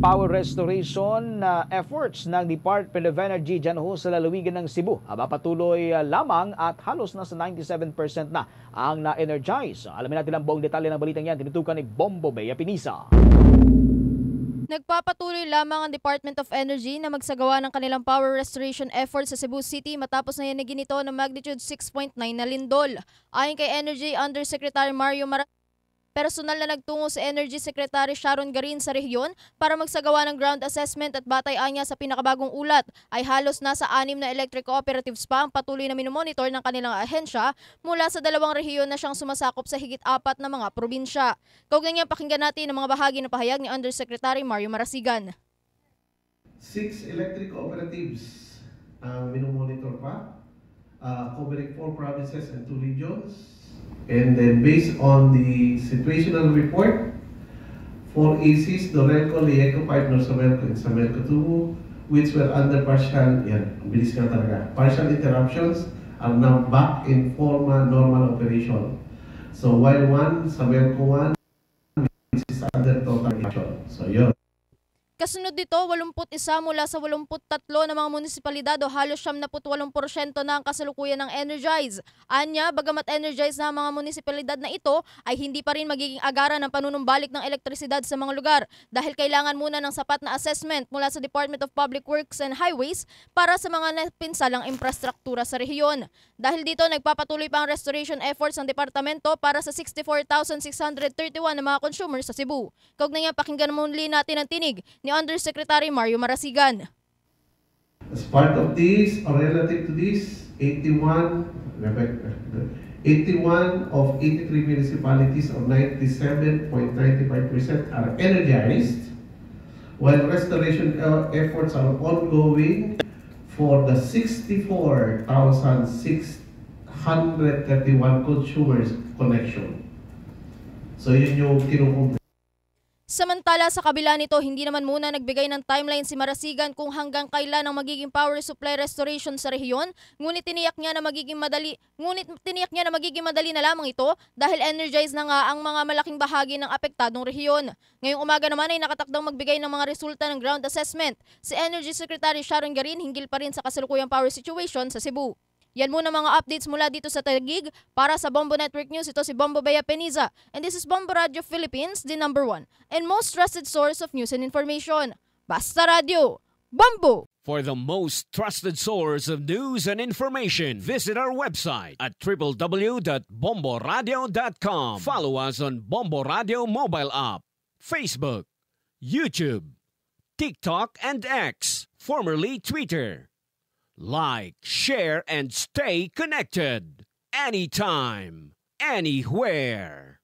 power restoration efforts ng Department of Energy dyan ho sa lalawigan ng Cebu. Patuloy lamang at halos nasa 97% na ang na-energize. Alamin natin ang buong detalye ng balitang yan. Tinutukan ni Bombo Bea Pinisa. Nagpapatuloy lamang ang Department of Energy na magsagawa ng kanilang power restoration efforts sa Cebu City matapos na yanigin ito ng magnitude 6.9 na lindol. Ayon kay Energy Undersecretary Mario personal na nagtungo sa Energy Secretary Sharon Garin sa rehiyon para magsagawa ng ground assessment at batay anya sa pinakabagong ulat ay halos nasa 6 na electric cooperatives pa ang patuloy na minomonitor ng kanilang ahensya mula sa 2 rehiyon na siyang sumasakop sa higit 4 na mga probinsya. Kaugnay niya pakinggan natin ang mga bahagi ng pahayag ni Undersecretary Mario Marasigan. 6 electric cooperatives minomonitor pa, covering 4 provinces and 2 regions. And then based on the situational report, 4 ACs, Dorelco, Lieco, 5 Norsamelco, and Samelco 2, which were under partial interruptions, are now back in formal normal operation. So while one, Samelco 1, which is under total operation. So yun. Kasunod dito, 81 mula sa 83 na mga munisipalidad o halos 78% na ang kasalukuyan ng Energize. Anya, bagamat Energize na ang mga munisipalidad na ito, ay hindi pa rin magiging agaran ng panunumbalik ng elektrisidad sa mga lugar dahil kailangan muna ng sapat na assessment mula sa Department of Public Works and Highways para sa mga napinsalang infrastruktura sa rehiyon. Dahil dito, nagpapatuloy pa ang restoration efforts ng departamento para sa 64,631 na mga consumers sa Cebu. Kaugnay niya, pakinggan muli natin ang tinig ni Undersecretary Mario Marasigan. As part of this, or relative to this, 81 of 83 municipalities or 97.95% are energized, while restoration efforts are ongoing for the 64,631 consumers connection. So yun yung kinukumpleto. Samantala sa kabila nito, hindi naman muna nagbigay ng timeline si Marasigan kung hanggang kailan ang magiging power supply restoration sa rehiyon, ngunit tiniyak niya na magiging madali na lamang ito dahil energized na nga ang mga malaking bahagi ng apektadong rehiyon. Ngayong umaga naman ay nakatakdang magbigay ng mga resulta ng ground assessment si Energy Secretary Sharon Garin hinggil pa rin sa kasalukuyang power situation sa Cebu. Yan muna mga updates mula dito sa Taguig. Para sa Bombo Network News, ito si Bombo Bea Peniza. And this is Bombo Radio Philippines, the #1 and most trusted source of news and information. Basta Radio, Bombo! For the most trusted source of news and information, visit our website at www.bomboradio.com. Follow us on Bombo Radio mobile app, Facebook, YouTube, TikTok, and X, formerly Twitter. Like, share, and stay connected. Anytime, anywhere.